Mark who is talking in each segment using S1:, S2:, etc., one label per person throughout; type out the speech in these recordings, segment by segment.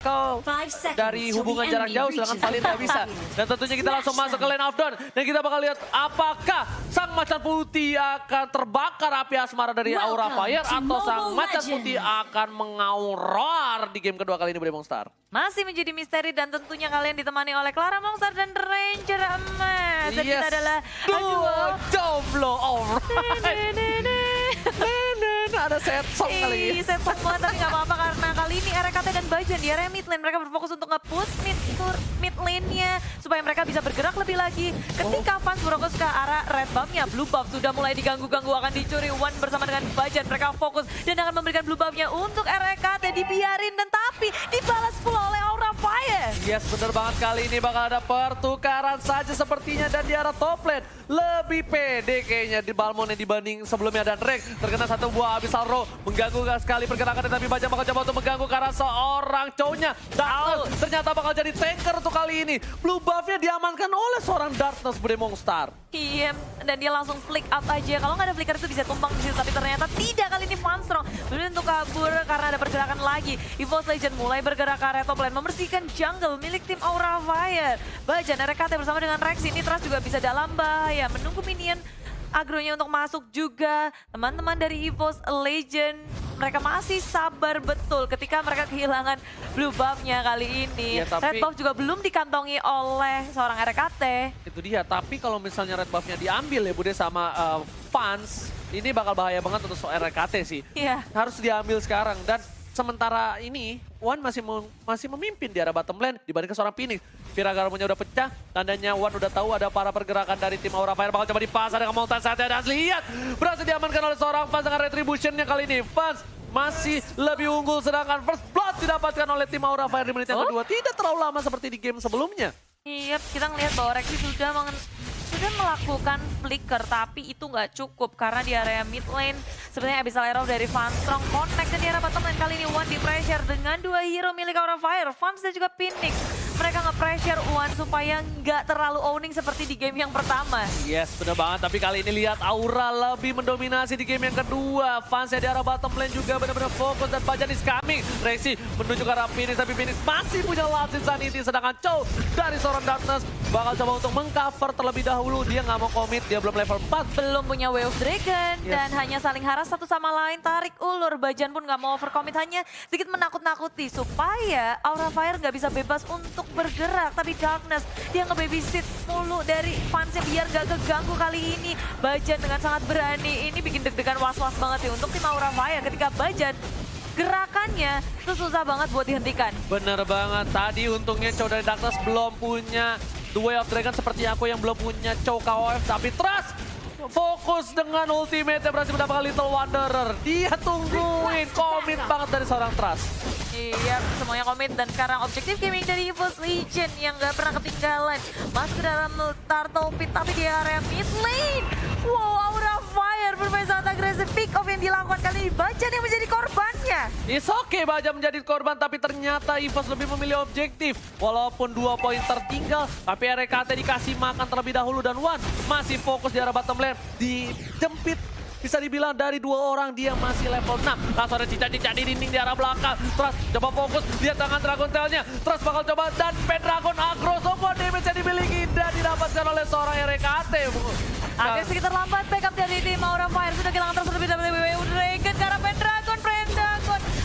S1: tackle dari hubungan jarak jauh, sedangkan Valin nggak bisa. Dan tentunya kita langsung masuk ke lane of dawn. Dan kita bakal lihat apakah sang macan putih akan terbakar api asmara dari Aura Fire atau sang macan putih akan mengauror di game kedua kali ini Bude Monster.
S2: Masih menjadi misteri dan tentunya kalian ditemani oleh Clara Monster dan Ranger Emas. Dan kita adalah
S1: duo jomblo, alright. Ada set song kali ini.
S2: Set song banget, tapi gak apa-apa karena kali ini RKT dan Bajan di area mid lane. Mereka berfokus untuk nge-push mid lane-nya supaya mereka bisa bergerak lebih lagi. Ketika fans berfokus ke arah red buff-nya, blue buff sudah mulai diganggu-ganggu, akan dicuri One bersama dengan Bajan. Mereka fokus dan akan memberikan blue buff-nya untuk RKT, dibiarin dan tapi dibalas pula oleh Aura Fire.
S1: Yes, bener banget, kali ini bakal ada pertukaran saja sepertinya dan di arah top lane. Lebih pede kayaknya di Balmond dibanding sebelumnya dan Rex terkena satu buah Abyssal Row mengganggu sekali pergerakan tapi Bajan bakal coba untuk mengganggu karena seorang cowoknya Darkness ternyata bakal jadi tanker untuk kali ini. Blue buff-nya diamankan oleh seorang Darkness Bude Monster.
S2: Iya, dan dia langsung flick out aja. Kalau nggak ada flicker itu bisa tumpang di situ, tapi ternyata tidak kali ini Funstrong. Benar untuk kabur karena ada pergerakan lagi. EVOS Legend mulai bergerak ke area top lane, membersihkan jungle milik tim Aura Fire. Bajan RKT bersama dengan Rex ini Trust juga bisa dalam bahaya. Menunggu minion agronya untuk masuk juga. Teman-teman dari EVOS Legend, mereka masih sabar betul ketika mereka kehilangan blue buff-nya kali ini.
S1: Ya, tapi...
S2: Red buff juga belum dikantongi oleh seorang RKT.
S1: Itu dia, tapi kalau misalnya red buff-nya diambil ya Bude sama fans, ini bakal bahaya banget untuk RKT sih.
S2: Iya.
S1: Harus diambil sekarang dan sementara ini One masih memimpin di arah bottom lane dibandingkan seorang Phoenix. Viragaromonya udah pecah, tandanya One udah tahu ada para pergerakan dari tim Aura Fire bakal coba dipasar dengan Molten Sate dan lihat berhasil diamankan oleh seorang fans dengan retribution-nya kali ini. Fans masih lebih unggul sedangkan first blood didapatkan oleh tim Aura Fire di menit yang kedua. Tidak terlalu lama seperti di game sebelumnya.
S2: Iya, kita ngelihat bahwa Rexy sudah melakukan flicker, tapi itu nggak cukup karena di area mid lane sebenarnya Abyssal Arrow dari Funstrong connect dan di area bottom lane kali ini One di pressure dengan dua hero milik Aura Fire, Fans dan juga Phoenix. Mereka nge-pressure One supaya nggak terlalu owning seperti di game yang pertama.
S1: Yes, bener banget. Tapi kali ini lihat Aura lebih mendominasi di game yang kedua. Fansnya di arah bottom lane juga benar-benar fokus dan Bajan is coming. Rexy menuju ke arah Phoenix, tapi Phoenix masih punya last insanity. Sedangkan Chow dari seorang Darkness bakal coba untuk mengcover terlebih dahulu. Dia nggak mau komit, dia belum level 4.
S2: Belum punya Way of Dragon dan hanya saling haras satu sama lain, tarik ulur. Bajan pun nggak mau overcommit, hanya sedikit menakut-nakuti supaya Aura Fire nggak bisa bebas untuk bergerak. Tapi Darkness dia nge-babysit mulu dari fansnya biar gak keganggu kali ini. Bajan dengan sangat berani ini bikin deg-degan was-was banget sih untuk tim Aura Fire ketika Bajan gerakannya itu susah banget buat dihentikan.
S1: Bener banget, tadi untungnya Chow dari Darkness belum punya The Way of Dragon seperti aku yang belum punya Chow KOF, tapi Trust fokus dengan ultimate-nya berhasil mendapatkan Little Wanderer. Dia tungguin komit banget dari seorang Trust.
S2: Iya, semuanya komit dan sekarang objektif gaming dari EVOS Legend yang gak pernah ketinggalan. Masuk ke dalam Turtle Pit tapi di area mid lane. Wow, Aura Fire bermain sangat agresif. Pick off yang dilakukan kali ini Bajan yang menjadi korbannya.
S1: It's okay Bajan menjadi korban tapi ternyata EVOS lebih memilih objektif. Walaupun 2 poin tertinggal tapi RKT dikasih makan terlebih dahulu dan One masih fokus di arah bottom lane. Dijempit bisa dibilang dari 2 orang dia masih level 6. Langsung ada cicak-cicak di dinding di arah belakang. Trust coba fokus, lihat tangan Dragon Tail-nya. Trust bakal coba dan Pendragon aggro semua damage yang dimiliki dan didapatkan oleh seorang RKT.
S2: Agak sedikit terlambat backup dari tim Aura Fire. Sudah kehilangan terus lebih dari Dragon karena Pendragon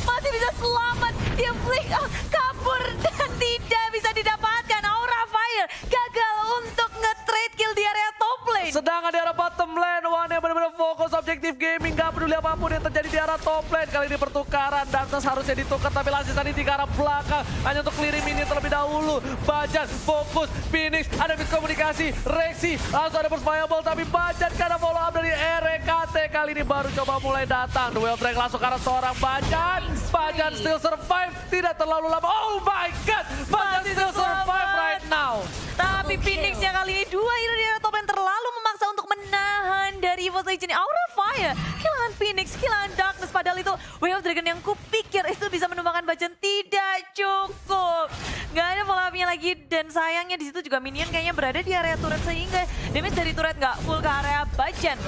S2: masih bisa selamat. Dia flick out, kabur dan tidak bisa didapatkan. Aura Fire gagal untuk nge-trade kill di area top lane.
S1: Sedangkan di arah bottom lane, One yang benar-benar fokus objektif gaming. Gak peduli apapun yang terjadi di arah top lane. Kali ini pertukaran, Darkness harusnya ditukar. Tapi langsung tadi di arah belakang. Hanya untuk clearing minion terlebih dahulu. Bajan fokus, Phoenix, ada miskomunikasi. Rexy, langsung ada burst fireball. Tapi Bajan karena follow up dari RKT. Kali ini baru coba mulai datang. The Way of Dragon langsung karena seorang Bajan. Bajan still survive, tidak terlalu lama. Oh my god, Bajan still survive right now.
S2: Tapi Phoenix-nya kali ini 2 hero di area top lane terlalu memaksa untuk menahan dari EVOS Legend. Aura Fire kehilangan Phoenix, kehilangan Darkness. Padahal itu Way of Dragon yang kupikir itu bisa menumbangkan Bajan tidak cukup. Gak ada follow up-nya lagi dan sayangnya di situ juga minion kayaknya berada di area turret sehingga damage dari turret nggak full ke area Bajan.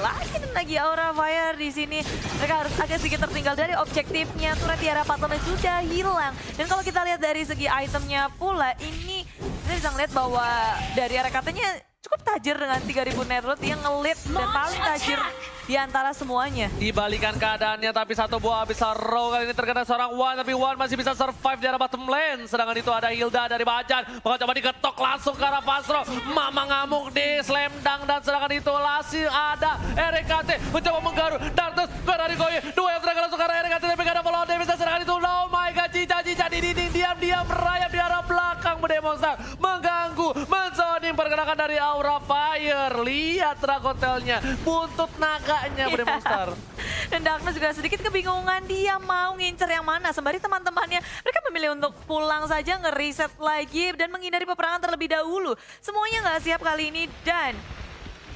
S2: Lagi Aura Fire di sini. Mereka harus agak sedikit tertinggal dari objektifnya. Turret di area bottomnya sudah hilang. Dan kalau kita lihat dari segi itemnya pula, ini kita bisa ngeliat bahwa dari area katanya cukup tajir dengan 3000 net worth. Dia ngelit dan paling tajir di antara semuanya.
S1: Dibalikan keadaannya, tapi satu buah bisa row kali ini terkena seorang Wan, tapi Wan masih bisa survive di arah bottom lane. Sedangkan itu ada Hilda dari Bajan, bakal coba diketok langsung ke arah Fastro. Mama ngamuk di slam dunk, dan sedangkan itu masih ada RKT mencoba menggaruh. Dartus berani Goye, dua yang terangkan langsung ke arah RKT, tapi gak ada follow damage. Dan sedangkan itu, oh my god, Cica di dinding, diam-diam merayap di arah belakang, mendemonstrasi, mengganggu, menzoning pergerakan dari Aura Fire. Lihat Dragontailnya, buntut naganya berdemonstrasi.
S2: Dan Darkness juga sedikit kebingungan, dia mau ngincer yang mana. Sembari teman-temannya, mereka memilih untuk pulang saja, nge-reset lagi, dan menghindari peperangan terlebih dahulu. Semuanya nggak siap kali ini, dan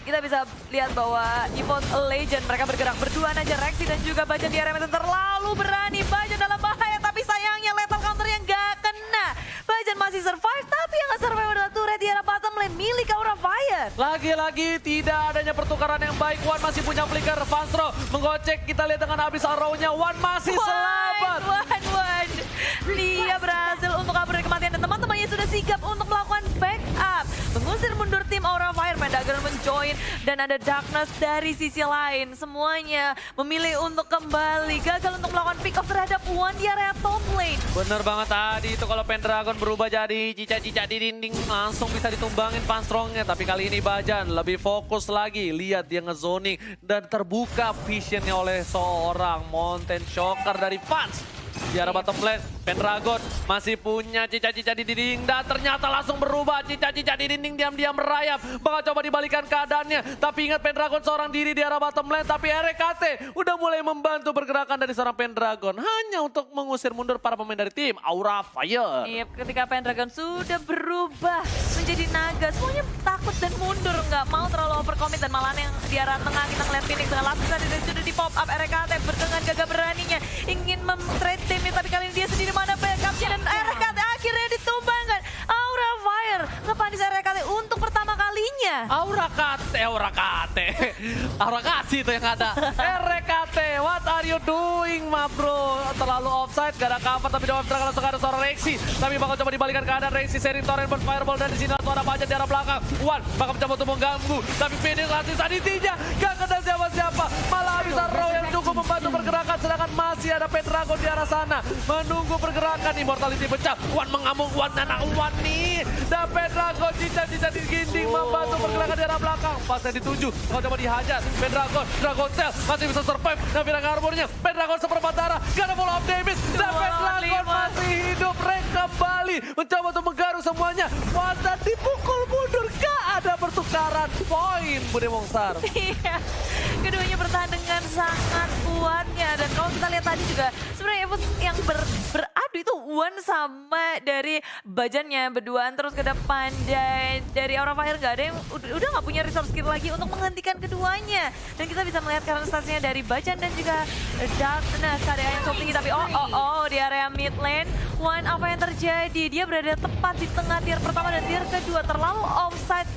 S2: kita bisa lihat bahwa EVOS Legend mereka bergerak berdua aja. Rexy dan juga Bajan di area meter terlalu berani. Bajan dalam bahaya, tapi sayangnya lethal counter yang nggak kena. Bajan masih survive, tapi yang nggak survive adalah turret di area bottom lane milik Aura Fire.
S1: Lagi-lagi tidak adanya pertukaran yang baik. Wan masih punya flicker, Fastro menggocek. Kita lihat dengan habis arrow-nya, Wan masih selamat.
S2: Wan. Dia berhasil untuk kabur dari kematian dan teman-temannya sudah sigap untuk melakukan backup. Mengusir mundur tim Aura Fire, Pendragon menjoin dan ada Darkness dari sisi lain. Semuanya memilih untuk kembali, gagal untuk melakukan pick off terhadap Wan di area top lane.
S1: Bener banget tadi itu kalau Pendragon berubah jadi cica-cica di dinding, langsung bisa ditumbangin Panstrongnya. Tapi kali ini Bajan lebih fokus lagi. Lihat dia ngezoning dan terbuka visionnya oleh seorang Mountain Shocker dari Fans. Di arah bottom lane, Pendragon masih punya cica-cica di dinding dan ternyata langsung berubah. Cica-cica di dinding diam-diam merayap. Bakal coba dibalikan keadaannya. Tapi ingat Pendragon seorang diri di arah bottom lane. Tapi RKT udah mulai membantu pergerakan dari seorang Pendragon. Hanya untuk mengusir mundur para pemain dari tim Aura Fire.
S2: Iya, ketika Pendragon sudah berubah menjadi naga, semuanya takut dan mundur. Nggak mau terlalu overcommit dan malahan yang di arah tengah kita ngeliat Phoenix dengan lapisan dan sudah di pop up. RKT dengan gagah beraninya ingin memtrade tim, tapi kali ini dia sendiri mana backupnya dan RKT akhirnya ditumbangkan. Aura Fire ngepanis RKT untuk pertama kalinya.
S1: Aura kasih itu yang ada. RKT, what are you doing, ma bro? Terlalu offside, gak ada cover, tapi dalam serangan langsung ada seorang Rexy. Tapi bakal coba dibalikan keadaan Rexy, sharing torrent burn fireball, dan di sini langsung ada Bajan di arah belakang. Wan bakal mencoba untuk mengganggu, tapi Phoenix langsung sanitinya, gak kena siapa-siapa. Malah habis Arrow yang cukup membantu pergerakan, sedangkan masih ada Pendragon di arah sana. Menunggu pergerakan, Immortality pecah. Wan mengamuk, Wan anak Wan nih. Dan Pendragon cica-cica di dinding membantu pergerakan di arah belakang. Pas yang dituju, kalau coba dihajar. Pendragon, Dragontail masih bisa survive. Dan bilang armornya, Pendragon seperempat darah. Gak ada follow up damage. Dan Pendragon masih hidup. Rek kembali. Mencoba untuk menggaruk semuanya. Wanda dipukul mundur. Gak ada pertukaran poin, Bude Mongsar.
S2: Iya, keduanya bertahan dengan sangat kuatnya. Dan kalau kita lihat tadi juga, sebenarnya Evos yang beradu itu Wan sama dari Bajannya berduaan terus ke depan. Dan dari Aura Fire nggak ada yang udah nggak punya resource skill lagi untuk menghentikan keduanya. Dan kita bisa melihat current statsnya dari Bajan dan juga Darkness. Ada yang cukup tinggi, tapi di area mid lane. Wan, apa yang terjadi? Dia berada tepat di tengah tier pertama dan tier kedua, terlalu offside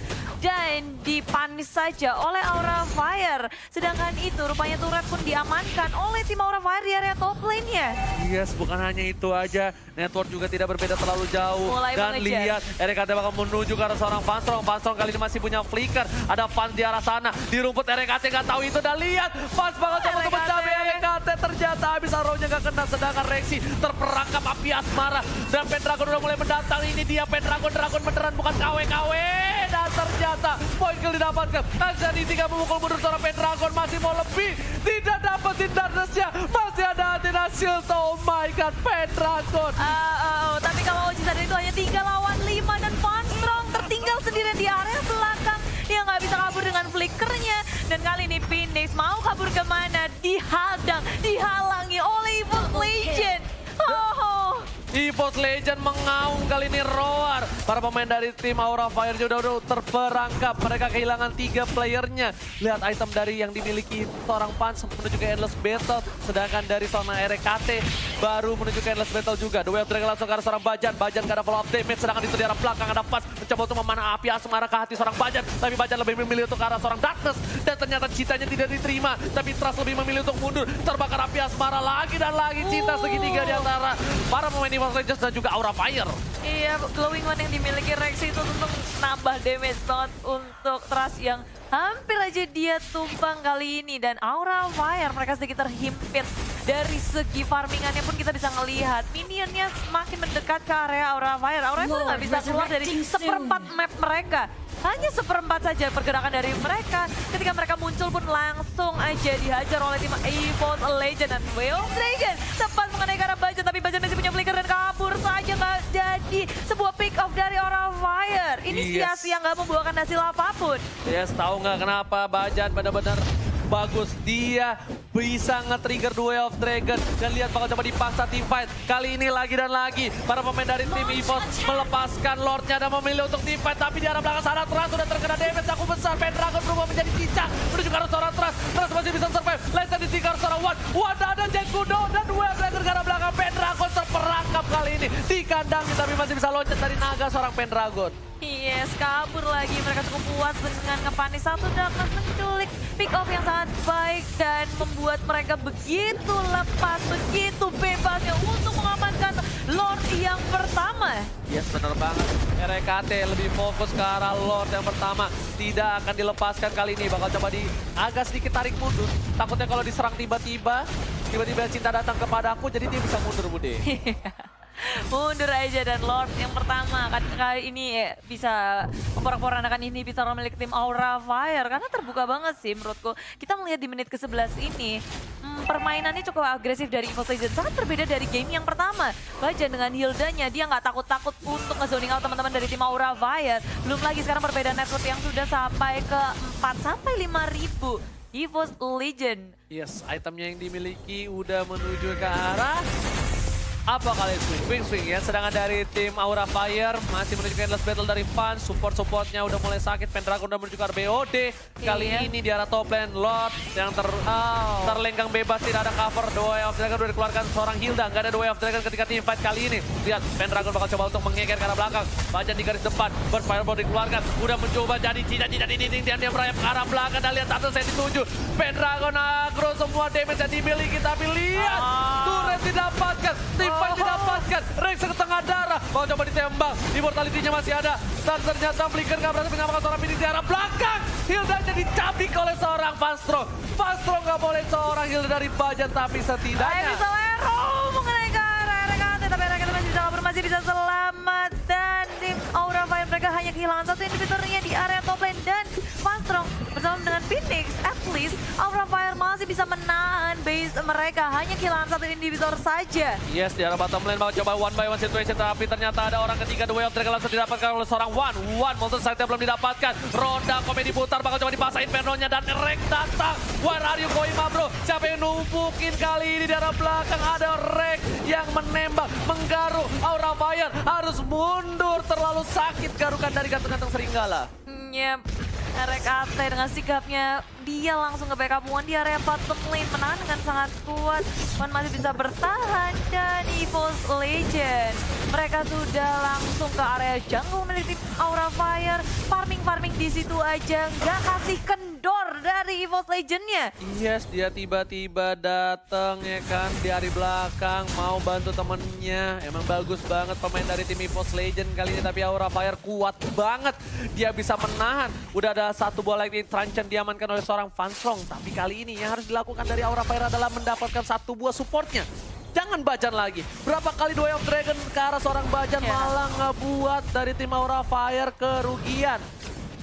S2: dan dipanis saja oleh Aura Fire. Sedangkan itu rupanya turret pun diamankan oleh tim Aura Fire di area top lane-nya.
S1: Yes, bukan hanya itu aja. Network juga tidak berbeda terlalu jauh.
S2: Mulai
S1: dan
S2: mengejar.
S1: lihat, RKT bakal menuju ke arah seorang Panstrong. Panstrong kali ini masih punya flicker. Ada Fans di arah sana. Di rumput RKT nggak tahu itu. Dan lihat, Fans bakal coba untuk mencapai RKT. Ternyata habis arrow-nya nggak kena. Sedangkan Rexy terperangkap api asmara. Dan Pendragon udah mulai mendatang. Ini dia Pendragon beneran, bukan KW-KW. Dan ternyata poin kill didapatkan. Azani 3 memukul mundur seorang Pendragon, masih mau lebih. Tidak dapetin Darkness-nya. Masih ada Athena Shield. Oh my god, Pendragon.
S2: Tapi kalau Oji sadar itu hanya 3 lawan 5 dan Panstrong tertinggal sendirian di area belakang. Dia nggak bisa kabur dengan flickernya. Dan kali ini Phoenix mau kabur kemana? Dihalangi oleh EVOS Legend.
S1: EVOS EVOS Legend mengaum kali ini Roar. Para pemain dari tim Aura Fire juga udah terperangkap. Mereka kehilangan 3 playernya. Lihat item dari yang dimiliki seorang Pans menuju ke Endless Battle. Sedangkan dari zona RKT baru menuju ke Endless Battle juga. The Way of Dragon langsung ke arah seorang Bajan. Bajan gak ada follow up damage. Sedangkan itu di arah belakang ada Pans mencoba untuk memanah api asem arah ke hati seorang Bajan. Tapi Bajan lebih memilih untuk ke arah seorang Darkness. Dan ternyata cintanya tidak diterima. Tapi Trust lebih memilih untuk mundur. Terbakar api asmara lagi dan lagi. Cinta segitiga di antara para pemain EVOS Legends dan juga Aura Fire.
S2: Iya, glowing one yang dimiliki Rex itu tentu nambah damage banget untuk Trust yang hampir aja dia tumpang kali ini. Dan Aura Fire mereka sedikit terhimpit. Dari segi farmingannya pun kita bisa ngelihat minionnya semakin mendekat ke area Aura Fire. Aura Fire nggak bisa keluar dari seperempat map mereka. Hanya seperempat saja pergerakan dari mereka. Ketika mereka muncul pun langsung aja dihajar oleh tim EVOS Legend dan Way of Dragon. Tepat mengenai ke arah Bajan, tapi Bajan masih punya flicker dan kabur saja. Nggak jadi sebuah pick off dari Aura Fire. Ini sia-sia nggak membuahkan hasil apapun.
S1: Yes, tahu nggak kenapa Bajan benar-benar bagus. Dia bisa nge-trigger The Way of Dragon. Dan lihat bakal coba dipaksa tim fight. Kali ini lagi dan lagi. Para pemain dari tim EVOS melepaskan Lordnya dan memilih untuk tim fight. Tapi di arah belakang sana Trust sudah terkena damage yang cukup besar. Pendragon berubah menjadi cicak. Menuju ke arah seorang Trust. Trust masih bisa survive. Legend ditinggal seorang Wan. Wan ada Jet Kudo. Dan The Way of Dragon ke arah belakang. Pendragon terperangkap kali ini. Di kandang tapi masih bisa loncat dari naga seorang Pendragon.
S2: Yes, kabur lagi. Mereka cukup puas dengan ngepanis satu Darkness menculik pick off yang sangat baik dan membuat mereka begitu lepas, begitu bebasnya untuk mengamankan Lord yang pertama.
S1: Yes, benar banget. RKT lebih fokus ke arah Lord yang pertama. Tidak akan dilepaskan kali ini. Bakal coba agak sedikit tarik mundur. Takutnya kalau diserang tiba-tiba Cinta datang kepada aku, jadi dia bisa mundur, Bude.
S2: Mundur aja dan Lord yang pertama kali ini bisa memporak-porandakan inhibitor milik tim Aura Fire karena terbuka banget sih menurutku. Kita melihat di menit ke-11 ini permainannya cukup agresif dari EVOS Legends, sangat berbeda dari game yang pertama. Bajan dengan Hildanya dia nggak takut-takut untuk nge-zoning out teman-teman dari tim Aura Fire. Belum lagi sekarang perbedaan network yang sudah sampai ke 4 sampai 5.000. EVOS Legend.
S1: Yes, itemnya yang dimiliki udah menuju ke arah apa kali swing ya. Sedangkan dari tim Aura Fire masih menuju ke Endless Battle dari Fan. Supportnya udah mulai sakit. Pendragon udah menuju ke arah BOD. Kali ini di arah top lane Lord yang terlenggang bebas, tidak ada cover. The Way of Dragon udah dikeluarkan seorang Hilda. Nggak ada The Way of Dragon ketika tim fight kali ini. Lihat Pendragon bakal coba untuk mengeker ke arah belakang. Bajan di garis depan. Burst Fireball dikeluarkan. Udah mencoba jadi cincang di dinding. Dan dia merayap ke arah belakang. Dan lihat satu set dituju. Pendragon aggro semua damage yang dimiliki. Tapi lihat turret didapatkan. Fight didapatkan, Rex ke tengah darah, mau coba ditembak, immortality-nya masih ada, dan ternyata Flicker nggak berhasil menyamakan seorang mini di arah belakang. Hilda jadi cabik oleh seorang Fastro. Fastro nggak boleh seorang Hilda dari Bajan, tapi setidaknya
S2: bisa Lero mengenai ke arah RKT, tapi RKT masih bisa kabur, masih bisa selamat. Dan tim Aura Fire mereka hanya kehilangan satu inhibitornya di area top lane dan Fastro bersama dengan Phoenix. At least Aura Fire masih bisa menahan base mereka, hanya kehilangan satu inhibitor saja.
S1: Yes, di arah bottom lane mau coba one by one situation, tapi ternyata ada orang ketiga. The Way of Dragon langsung didapatkan oleh seorang One Molten Side belum didapatkan. Roda komedi putar bakal coba dipasain Pernonya dan Rex datang. Where are you going, bro? Siapa yang numpukin kali ini di arah belakang? Ada Rex yang menembak, menggaruk. Aura Fire harus mundur, terlalu sakit garukan dari gantung-gantung Serigala.
S2: Yep. RKT dengan sikapnya dia langsung ke backup One di area bottom lane, menahan dengan sangat kuat. One masih bisa bertahan dan EVOS Legend mereka sudah langsung ke area jungle milik tim Aura Fire. Farming di situ aja, nggak kasih kendor dari EVOS Legend-nya.
S1: Yes, dia tiba-tiba datang ya kan di area belakang mau bantu temennya. Emang bagus banget pemain dari tim EVOS Legend kali ini, tapi Aura Fire kuat banget. Dia bisa menahan. Udah ada satu bola lagi Truncheon diamankan oleh seorang Fanstrong. Tapi kali ini yang harus dilakukan dari Aura Fire adalah mendapatkan satu buah supportnya. Jangan Bajan lagi. Berapa kali The Way of Dragon ke arah seorang Bajan malah ngebuat dari tim Aura Fire kerugian.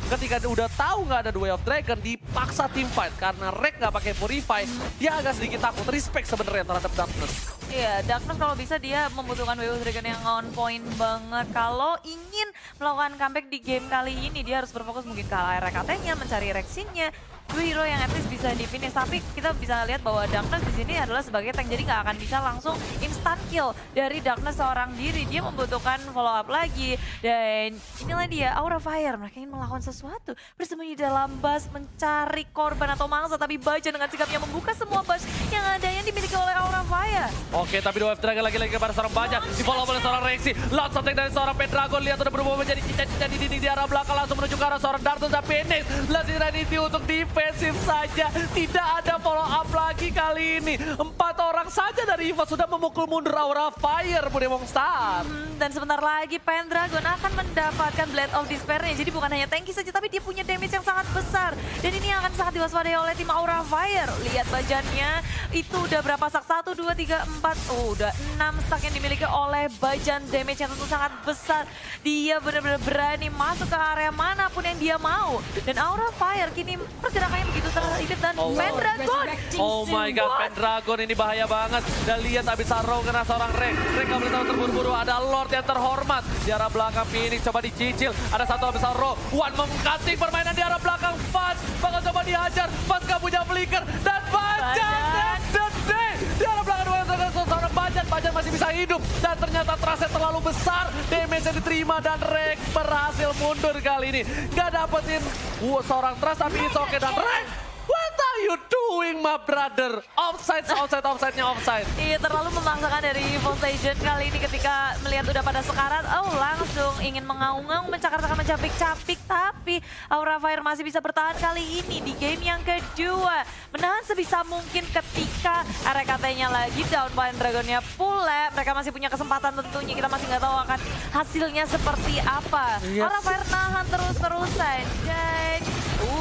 S1: Ketika udah tahu nggak ada The Way of Dragon, dipaksa team fight karena Rex nggak pakai Purify. Dia agak sedikit takut, respect sebenarnya terhadap Darkness.
S2: Iya, Darkness kalau bisa dia membutuhkan Way of Dragon yang on point banget. Kalau ingin melakukan comeback di game kali ini, dia harus berfokus mungkin ke RKT-nya, mencari Rexin-nya. 2 hero yang at least bisa di finish. Tapi kita bisa lihat bahwa Darkness di sini adalah sebagai tank, jadi nggak akan bisa langsung instant kill dari Darkness seorang diri. Dia membutuhkan follow up lagi. Dan inilah dia, Aura Fire. Mereka ingin melakukan sesuatu, bersembunyi dalam bus, mencari korban atau mangsa. Tapi Bajan dengan sikapnya membuka semua bus yang ada yang dimiliki oleh Aura Fire.
S1: Oke, tapi dua Dragon lagi-lagi kepada seorang Bajan. Di follow oleh seorang Rexy. Laut attack dari seorang Pendragon. Lihat udah berubah menjadi cincin-cincin di dinding di arah belakang. Langsung menuju ke arah seorang Darkness dan Phoenix. Last Serenity untuk defensif saja. Tidak ada follow up lagi kali ini. 4 orang saja dari EVOS sudah memukul mundur Aura Fire, Bude Mongstar.
S2: Dan sebentar lagi Pendragon akan mendapatkan Blade of Despair-nya. Jadi bukan hanya tanky saja, tapi dia punya damage yang sangat besar. Dan ini akan sangat diwaspadai oleh tim Aura Fire. Lihat Bajannya, itu udah berapa stack? 1, 2, 3, 4. Oh, udah 6 stack yang dimiliki oleh Bajan. Damage yang tentu sangat besar. Dia benar-benar berani masuk ke area manapun yang dia mau. Dan Aura Fire kini pergerakannya begitu terhidap dan Pendragon.
S1: Oh my god, Pendragon ini bahaya banget. Dan lihat abis Arrow kena seorang Rek. Rek gak boleh tahu terburu-buru. Ada Lord yang terhormat. Di arah belakang Phoenix coba dicicil. Ada satu abis Arrow. One mengkating permainan di arah belakang. Fast bakal coba dihajar. Fast gak punya flicker. Dan Bajan di arah belakang dua seorang Bajan. Bajan masih bisa hidup. Dan ternyata trase terlalu besar. Damage yang diterima dan Rek berhasil mundur kali ini. Gak dapetin seorang trust tapi it's okay. Dan Rek, what are you doing, my brother? Offside-nya offside.
S2: Iya, terlalu memaksakan dari EVOS Legends kali ini ketika melihat udah pada sekarat. Oh, langsung ingin mengaung-ngaung, mencakar-cakar, mencapik-capik. Tapi Aura Fire masih bisa bertahan kali ini di game yang kedua. Menahan sebisa mungkin ketika RKT-nya lagi down, Pendragonnya pula. Mereka masih punya kesempatan tentunya. Kita masih nggak tahu akan hasilnya seperti apa.
S1: Yes.
S2: Aura Fire nahan terus-terusan. Dan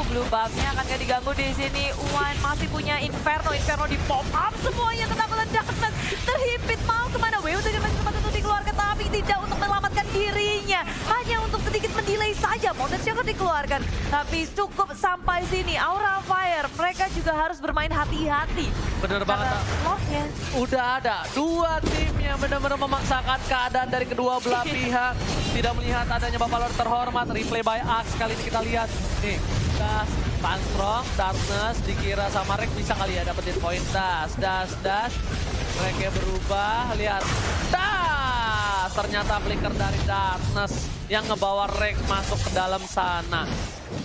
S2: blue buff-nya akan gak diganggu di sini. Uwan masih punya Inferno di pop up semuanya. Ketakutan Darkness terhimpit mau kemana? WU tadi masih sempat untuk dikeluarkan tapi tidak untuk menyelamatkan dirinya. Hanya untuk sedikit mendelay saja. Montage akan dikeluarkan. Tapi cukup sampai sini. Aura Fire, mereka juga harus bermain hati-hati.
S1: Bener banget.
S2: Lordnya
S1: Udah ada dua tim yang benar-benar memaksakan keadaan dari kedua belah pihak. Tidak melihat adanya Bapak Lord terhormat. Replay by Axe kali ini kita lihat. Nih, Das, Panstrong, Darkness dikira sama Rek bisa kali ya dapetin poin. Das. Reknya berubah, lihat. Das! Ternyata flicker dari Darkness yang ngebawa Rek masuk ke dalam sana.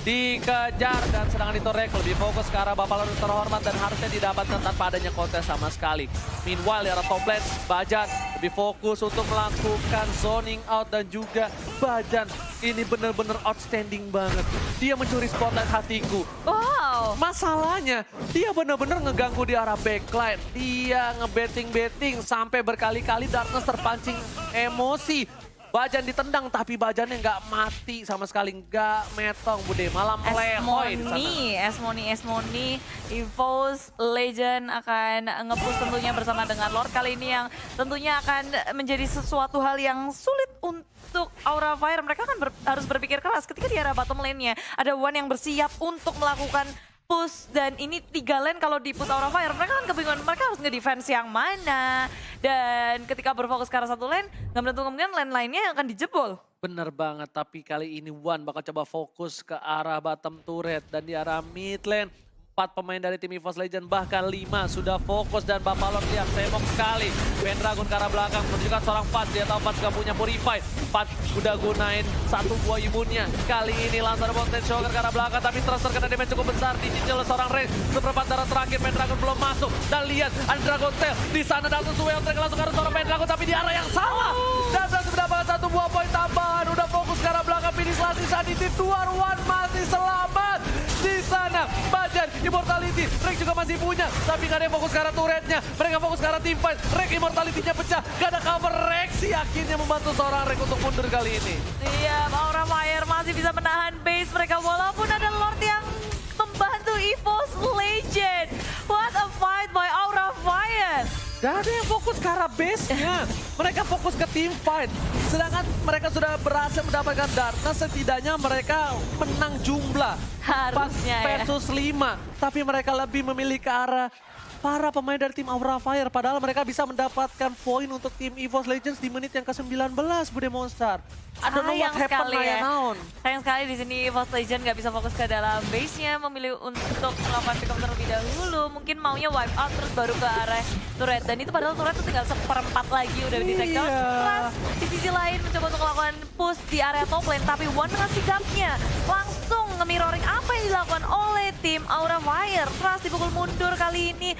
S1: Dikejar dan sedangkan itu Rek lebih fokus ke arah Bapak Lord terhormat dan harusnya didapatkan tanpa adanya kontes sama sekali. Meanwhile di arah top lane, Bajan lebih fokus untuk melakukan zoning out dan juga Bajan ini benar-benar outstanding banget. Dia mencuri spotlight hatiku.
S2: wow.
S1: Masalahnya dia benar-benar ngeganggu di arah backline. Dia ngebetting sampai berkali-kali Darkness terpancing emosi. Bajan ditendang tapi Bajannya nggak mati sama sekali, nggak metong Bude, malah melehoy di sana.
S2: Esmoni, EVOS Legend akan nge-push tentunya bersama dengan Lord kali ini yang tentunya akan menjadi sesuatu hal yang sulit untuk Aura Fire. Mereka kan harus berpikir keras ketika di arah bottom lane-nya ada One yang bersiap untuk melakukan push dan ini 3 lane kalau di push Aura Fire mereka kan kebingungan mereka harus nge-defense yang mana dan ketika berfokus ke arah satu lane nggak menentu kemungkinan lane lainnya yang akan dijebol.
S1: Bener banget, tapi kali ini One bakal coba fokus ke arah bottom turret dan di arah mid lane. 4 pemain dari tim EVOS Legend bahkan 5 sudah fokus dan Bapak Lord lihat semok sekali. Pendragon ke arah belakang menunjukkan seorang Fats, dia tahu Fats gak punya purify. Fats udah gunain 1 buah imunnya. Kali ini langsung ada Mountain Shocker ke arah belakang tapi terus terkena damage cukup besar. Dicicil oleh seorang Raze. Seperempat darah terakhir Pendragon belum masuk. Dan lihat ada Dragon Tail di sana datang Suel Trek langsung ke arah seorang Pendragon tapi di arah yang salah. Dan berhasil mendapatkan 1 buah poin tambahan. Udah fokus ke arah belakang finish lagi saat di luar. One masih selamat di sana. Bajan Immortality, Rek juga masih punya, tapi gak ada yang fokus ke arah turretnya. Mereka fokus ke arah teamfight, Rek Immortality-nya pecah, gak ada cover. Rek sih akhirnya membantu seorang Rek untuk mundur kali ini.
S2: Iya, Aura Fire masih bisa menahan base mereka walaupun ada Lord yang membantu EVOS Legend. What a fight by Aura Fire.
S1: Gak ada yang fokus ke arah base-nya. Mereka fokus ke team fight. Sedangkan mereka sudah berhasil mendapatkan Darkness, setidaknya mereka menang jumlah.
S2: Harusnya
S1: 4 versus 5. Tapi mereka lebih memilih ke arah para pemain dari tim Aura Fire. Padahal mereka bisa mendapatkan poin untuk tim EVOS Legends di menit yang ke-19, Bude Monster. I don't know what
S2: Sayang
S1: happened,
S2: sekali ya.
S1: Naya Naon.
S2: Sayang sekali di sini EVOS Legend nggak bisa fokus ke dalam base-nya, memilih untuk melakukan pick up terlebih dahulu. Mungkin maunya wipe out terus baru ke arah turret. Dan itu padahal turret tuh tinggal 1/4 lagi udah di take down.
S1: Iya.
S2: Ras di sisi lain mencoba untuk melakukan push di area top lane, tapi One dengan sikapnya langsung nge-mirroring apa yang dilakukan oleh tim Aura Fire. Ras dipukul mundur kali ini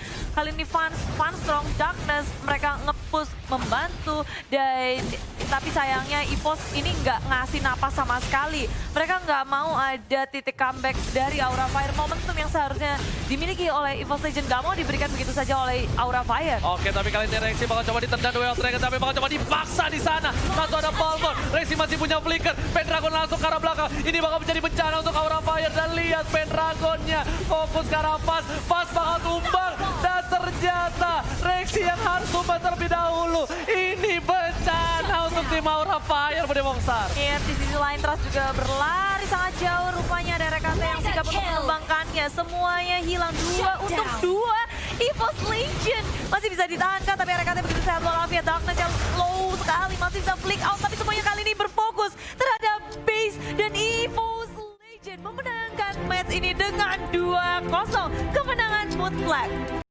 S2: Fun Strong Darkness mereka nge-push membantu, dan tapi sayangnya EVOS ini nggak ngasih napas sama sekali. Mereka nggak mau ada titik comeback dari Aura Fire. Momentum yang seharusnya dimiliki oleh EVOS Legend nggak mau diberikan begitu saja oleh Aura Fire.
S1: Oke, tapi kali ini Rexy bakal coba ditendang Duel Dragon, tapi bakal coba dipaksa di sana. Langsung ada Palmer, Rexy masih punya flicker. Pendragon langsung ke arah belakang. Ini bakal menjadi bencana untuk Aura Fire, dan lihat Pendragonnya fokus ke arah Pas bakal tumbang, dan ternyata Rexy yang harus tumbang terlebih dahulu. Ini bencana untuk tim Aura Fire, Bude Monster.
S2: Iya, di sisi lain Trust juga berlari sangat jauh. Rupanya ada RKT yang sikap untuk mengembangkannya. Semuanya hilang 2 untuk 2. EVOS Legend masih bisa ditahankan, tapi RKT begitu sehat walafiat. Darkness yang low sekali masih bisa flick out, tapi semuanya kali ini berfokus terhadap base, dan EVOS Legend memenangkan match ini dengan 2-0. Kemenangan Moon Flag.